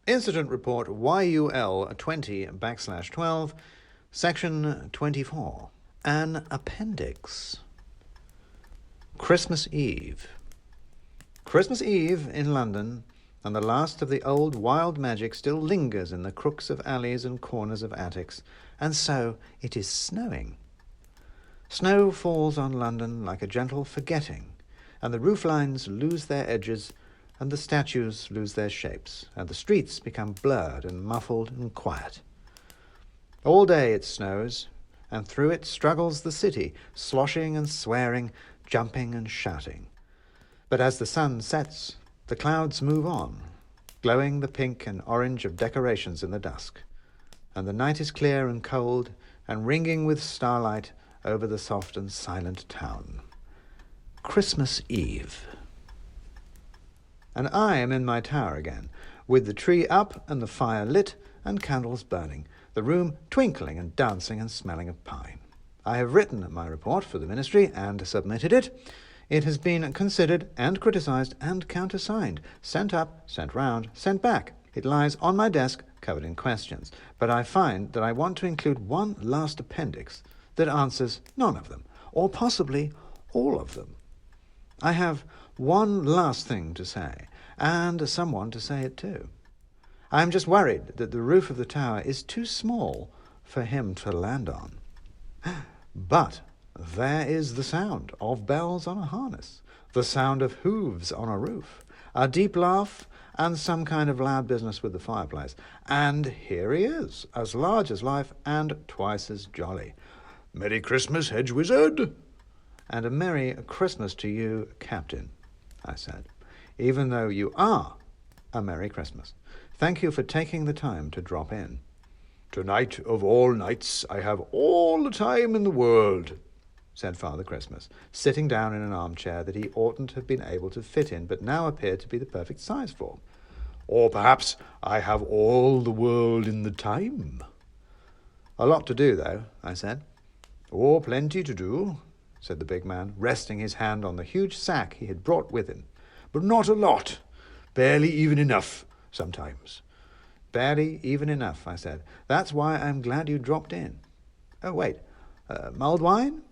Incident Report YUL 20/12, Section 24. An Appendix. Christmas Eve. Christmas Eve in London, and the last of the old wild magic still lingers in the crooks of alleys and corners of attics, and so it is snowing. Snow falls on London like a gentle forgetting, and the roof lines lose their edges, and the statues lose their shapes, and the streets become blurred and muffled and quiet. All day it snows, and through it struggles the city, sloshing and swearing, jumping and shouting. But as the sun sets, the clouds move on, glowing the pink and orange of decorations in the dusk, and the night is clear and cold, and ringing with starlight over the soft and silent town. Christmas Eve. And I am in my tower again, with the tree up and the fire lit and candles burning, the room twinkling and dancing and smelling of pine. I have written my report for the ministry and submitted it. It has been considered and criticised and countersigned, sent up, sent round, sent back. It lies on my desk covered in questions, but I find that I want to include one last appendix that answers none of them, or possibly all of them. I have one last thing to say, and someone to say it to. I am just worried that the roof of the tower is too small for him to land on. But there is the sound of bells on a harness, the sound of hooves on a roof, a deep laugh, and some kind of loud business with the fireplace. And here he is, as large as life and twice as jolly. "Merry Christmas, Hedge Wizard!" "And a Merry Christmas to you, Captain," I said, "even though you are a Merry Christmas. Thank you for taking the time to drop in." "Tonight of all nights, I have all the time in the world," said Father Christmas, sitting down in an armchair that he oughtn't to have been able to fit in, but now appeared to be the perfect size for. "Or perhaps I have all the world in the time." "A lot to do, though," I said. "Oh, plenty to do," said the big man, resting his hand on the huge sack he had brought with him. "But not a lot. Barely even enough, sometimes." "Barely even enough," I said. "That's why I'm glad you dropped in." "Oh, wait, mulled wine?"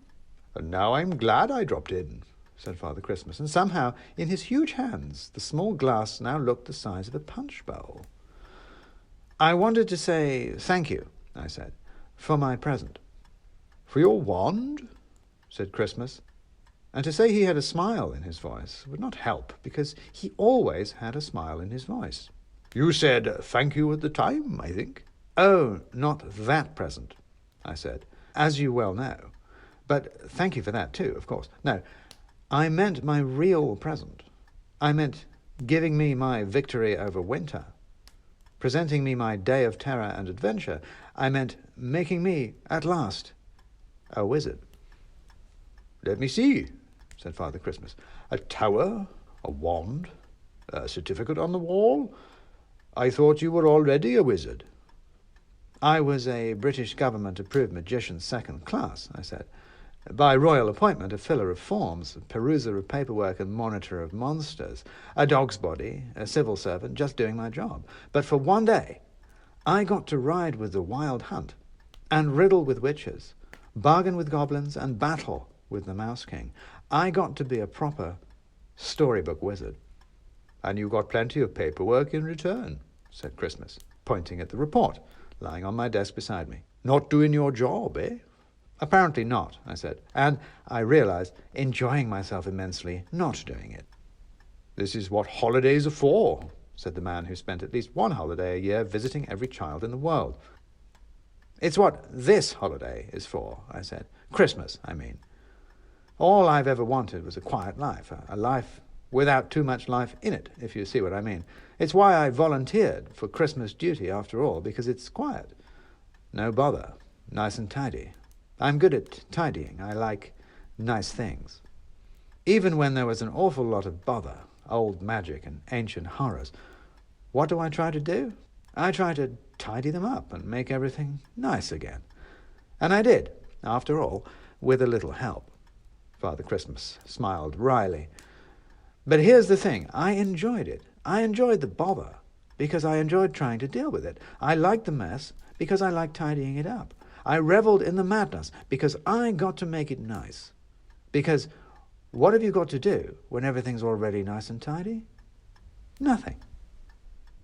"And now I'm glad I dropped in," said Father Christmas, and somehow, in his huge hands, the small glass now looked the size of a punch bowl. "I wanted to say thank you," I said, "for my present." "For your wand?" said Christmas, and to say he had a smile in his voice would not help, because he always had a smile in his voice. "You said thank you at the time, I think." "Oh, not that present," I said, "as you well know. But thank you for that too, of course. No, I meant my real present. I meant giving me my victory over winter, presenting me my day of terror and adventure. I meant making me, at last, a wizard." "Let me see," said Father Christmas. "A tower, a wand, a certificate on the wall. I thought you were already a wizard." "I was a British government-approved magician second class," I said. "By royal appointment, a filler of forms, a peruser of paperwork and monitor of monsters, a dog's body, a civil servant, just doing my job. But for one day, I got to ride with the wild hunt, and riddle with witches, bargain with goblins, and battle with the Mouse King. I got to be a proper storybook wizard." "And you got plenty of paperwork in return," said Christmas, pointing at the report lying on my desk beside me. "Not doing your job, eh?" "Apparently not," I said, and I realized enjoying myself immensely not doing it. "This is what holidays are for," said the man who spent at least one holiday a year visiting every child in the world. "It's what this holiday is for," I said. "Christmas, I mean. All I've ever wanted was a quiet life, a life without too much life in it, if you see what I mean. It's why I volunteered for Christmas duty, after all, because it's quiet. No bother, nice and tidy. I'm good at tidying. I like nice things. Even when there was an awful lot of bother, old magic and ancient horrors, what do I try to do? I try to tidy them up and make everything nice again. And I did, after all, with a little help." Father Christmas smiled wryly. "But here's the thing. I enjoyed it. I enjoyed the bother. because I enjoyed trying to deal with it. I liked the mess because I liked tidying it up. I reveled in the madness because I got to make it nice. Because what have you got to do when everything's already nice and tidy? Nothing.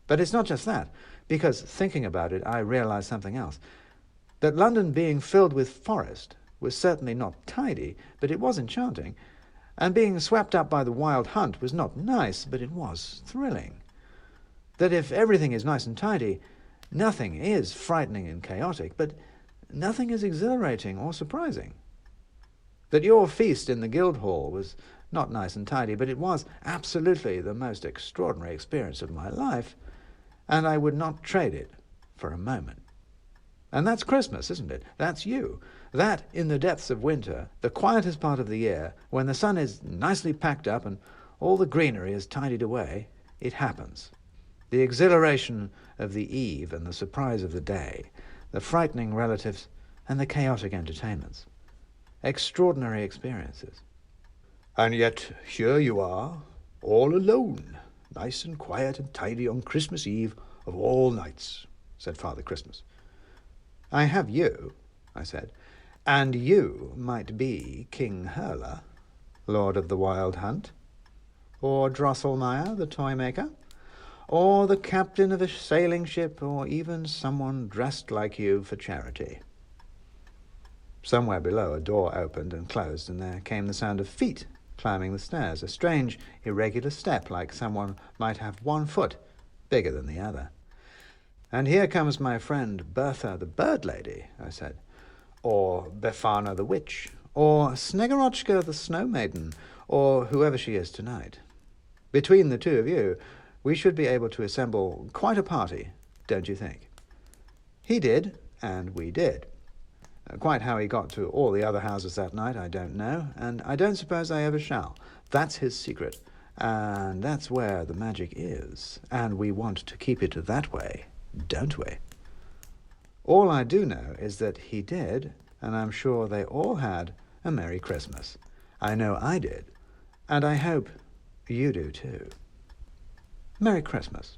But it's not just that, because thinking about it, I realized something else. That London being filled with forest was certainly not tidy, but it was enchanting. And being swept up by the wild hunt was not nice, but it was thrilling. That if everything is nice and tidy, nothing is frightening and chaotic, but nothing is exhilarating or surprising. That your feast in the Guildhall was not nice and tidy, but it was absolutely the most extraordinary experience of my life, and I would not trade it for a moment. And that's Christmas, isn't it? That's you. That, in the depths of winter, the quietest part of the year, when the sun is nicely packed up and all the greenery is tidied away, it happens. The exhilaration of the eve and the surprise of the day, the frightening relatives and the chaotic entertainments. Extraordinary experiences. And yet here you are, all alone, nice and quiet and tidy on Christmas Eve of all nights, said Father Christmas. I have you, I said, and you might be King Hurler, Lord of the Wild Hunt, or Drosselmeyer, the toy maker, or the captain of a sailing ship, or even someone dressed like you for charity. Somewhere below a door opened and closed, and there came the sound of feet climbing the stairs, a strange, irregular step, like someone might have one foot bigger than the other. And here comes my friend Bertha the Bird Lady, I said, or Befana the Witch, or Snegorochka the Snow Maiden, or whoever she is tonight. Between the two of you, we should be able to assemble quite a party, don't you think? He did, and we did. Quite how he got to all the other houses that night, I don't know, and I don't suppose I ever shall. That's his secret, and that's where the magic is, and we want to keep it that way, don't we? All I do know is that he did, and I'm sure they all had a Merry Christmas. I know I did, and I hope you do too. Merry Christmas.